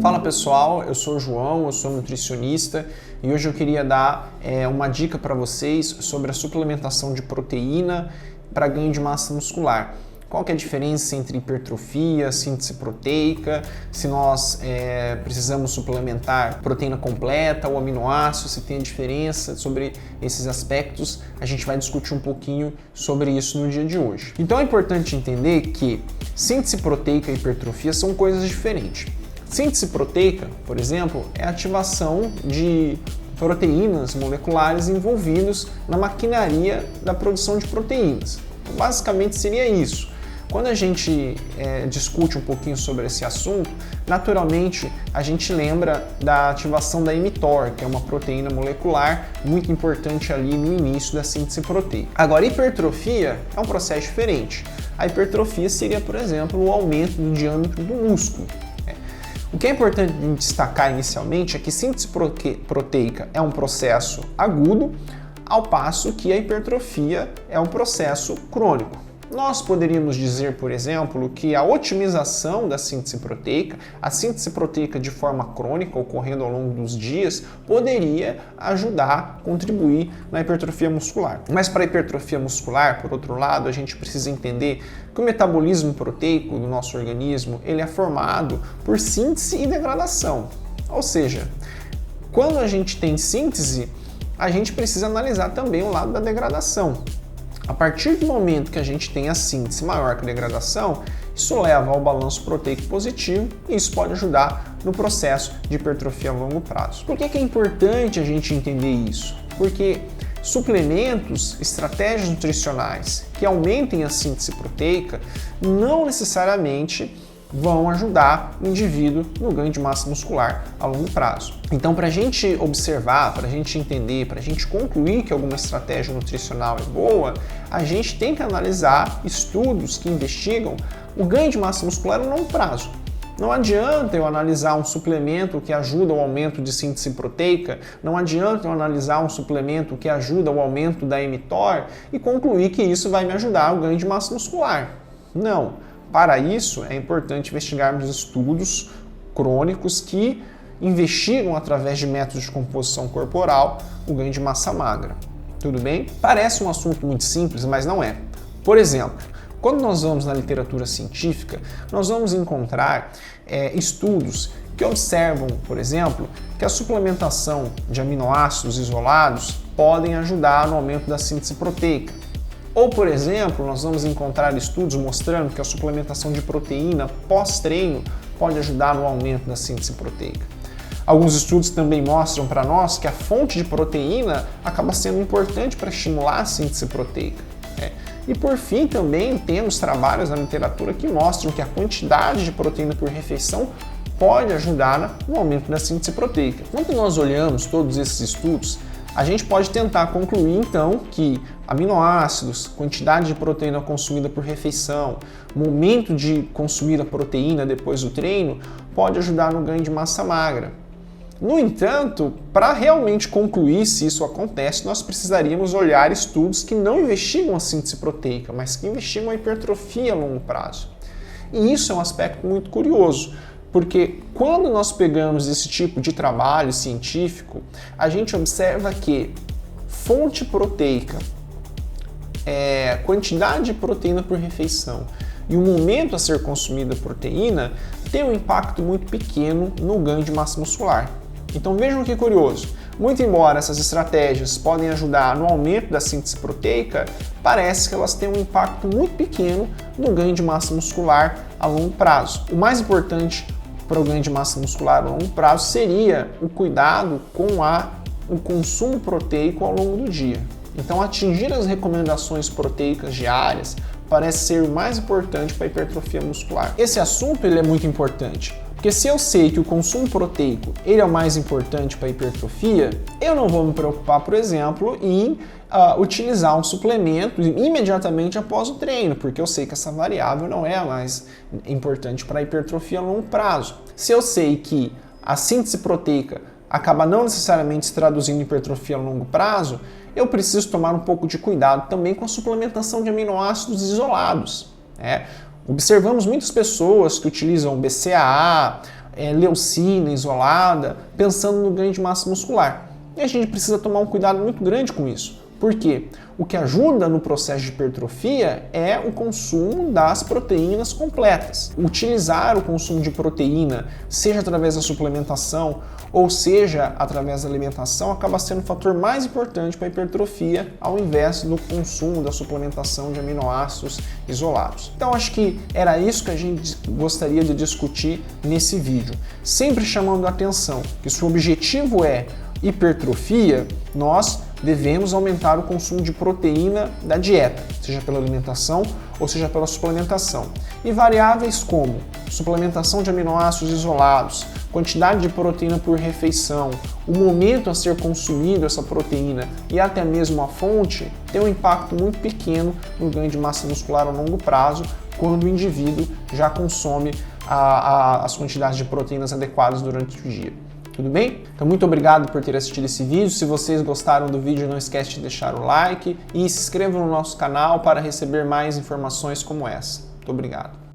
Fala pessoal, eu sou o João, eu sou nutricionista e hoje eu queria dar uma dica para vocês sobre a suplementação de proteína para ganho de massa muscular. Qual que é a diferença entre hipertrofia, síntese proteica, se nós precisamos suplementar proteína completa ou aminoácidos, se tem a diferença sobre esses aspectos, a gente vai discutir um pouquinho sobre isso no dia de hoje. Então é importante entender que síntese proteica e hipertrofia são coisas diferentes. Síntese proteica, por exemplo, é a ativação de proteínas moleculares envolvidos na maquinaria da produção de proteínas. Basicamente seria isso. Quando a gente discute um pouquinho sobre esse assunto, naturalmente a gente lembra da ativação da mTOR, que é uma proteína molecular muito importante ali no início da síntese proteica. Agora, hipertrofia é um processo diferente. A hipertrofia seria, por exemplo, o aumento do diâmetro do músculo. O que é importante destacar inicialmente é que síntese proteica é um processo agudo, ao passo que a hipertrofia é um processo crônico. Nós poderíamos dizer, por exemplo, que a otimização da síntese proteica, a síntese proteica de forma crônica, ocorrendo ao longo dos dias, poderia ajudar, contribuir na hipertrofia muscular. Mas para a hipertrofia muscular, por outro lado, a gente precisa entender que o metabolismo proteico do nosso organismo ele é formado por síntese e degradação. Ou seja, quando a gente tem síntese, a gente precisa analisar também o lado da degradação. A partir do momento que a gente tem a síntese maior que a degradação, isso leva ao balanço proteico positivo e isso pode ajudar no processo de hipertrofia a longo prazo. Por que é importante a gente entender isso? Porque suplementos, estratégias nutricionais que aumentem a síntese proteica não necessariamente vão ajudar o indivíduo no ganho de massa muscular a longo prazo. Então, para a gente observar, para a gente entender, para a gente concluir que alguma estratégia nutricional é boa, a gente tem que analisar estudos que investigam o ganho de massa muscular a longo prazo. Não adianta eu analisar um suplemento que ajuda ao aumento de síntese proteica, não adianta eu analisar um suplemento que ajuda ao aumento da mTOR e concluir que isso vai me ajudar ao ganho de massa muscular. Não. Para isso, é importante investigarmos estudos crônicos que investigam, através de métodos de composição corporal, o ganho de massa magra. Tudo bem? Parece um assunto muito simples, mas não é. Por exemplo, quando nós vamos na literatura científica, nós vamos encontrar estudos que observam, por exemplo, que a suplementação de aminoácidos isolados podem ajudar no aumento da síntese proteica. Ou, por exemplo, nós vamos encontrar estudos mostrando que a suplementação de proteína pós-treino pode ajudar no aumento da síntese proteica. Alguns estudos também mostram para nós que a fonte de proteína acaba sendo importante para estimular a síntese proteica. E por fim, também temos trabalhos na literatura que mostram que a quantidade de proteína por refeição pode ajudar no aumento da síntese proteica. Quando nós olhamos todos esses estudos, a gente pode tentar concluir, então, que aminoácidos, quantidade de proteína consumida por refeição, momento de consumir a proteína depois do treino, pode ajudar no ganho de massa magra. No entanto, para realmente concluir se isso acontece, nós precisaríamos olhar estudos que não investigam a síntese proteica, mas que investigam a hipertrofia a longo prazo. E isso é um aspecto muito curioso, porque quando nós pegamos esse tipo de trabalho científico, a gente observa que fonte proteica, quantidade de proteína por refeição e o momento a ser consumida a proteína tem um impacto muito pequeno no ganho de massa muscular. Então vejam que curioso, muito embora essas estratégias podem ajudar no aumento da síntese proteica, parece que elas têm um impacto muito pequeno no ganho de massa muscular a longo prazo. O mais importante para o ganho de massa muscular a longo prazo seria o cuidado com o consumo proteico ao longo do dia. Então, atingir as recomendações proteicas diárias parece ser o mais importante para a hipertrofia muscular. Esse assunto ele é muito importante, porque se eu sei que o consumo proteico ele é o mais importante para a hipertrofia, eu não vou me preocupar, por exemplo, em utilizar um suplemento imediatamente após o treino, porque eu sei que essa variável não é a mais importante para a hipertrofia a longo prazo. Se eu sei que a síntese proteica acaba não necessariamente se traduzindo em hipertrofia a longo prazo, eu preciso tomar um pouco de cuidado também com a suplementação de aminoácidos isolados. Observamos muitas pessoas que utilizam BCAA, leucina isolada, pensando no ganho de massa muscular. E a gente precisa tomar um cuidado muito grande com isso. Por quê? O que ajuda no processo de hipertrofia é o consumo das proteínas completas. Utilizar o consumo de proteína, seja através da suplementação ou seja através da alimentação, acaba sendo o fator mais importante para a hipertrofia, ao invés do consumo da suplementação de aminoácidos isolados. Então acho que era isso que a gente gostaria de discutir nesse vídeo. Sempre chamando a atenção que se o objetivo é hipertrofia, nós devemos aumentar o consumo de proteína da dieta, seja pela alimentação ou seja pela suplementação. E variáveis como suplementação de aminoácidos isolados, quantidade de proteína por refeição, o momento a ser consumido essa proteína e até mesmo a fonte, tem um impacto muito pequeno no ganho de massa muscular a longo prazo, quando o indivíduo já consome as quantidades de proteínas adequadas durante o dia. Tudo bem? Então muito obrigado por ter assistido esse vídeo. Se vocês gostaram do vídeo, não esquece de deixar o like e se inscreva no nosso canal para receber mais informações como essa. Muito obrigado.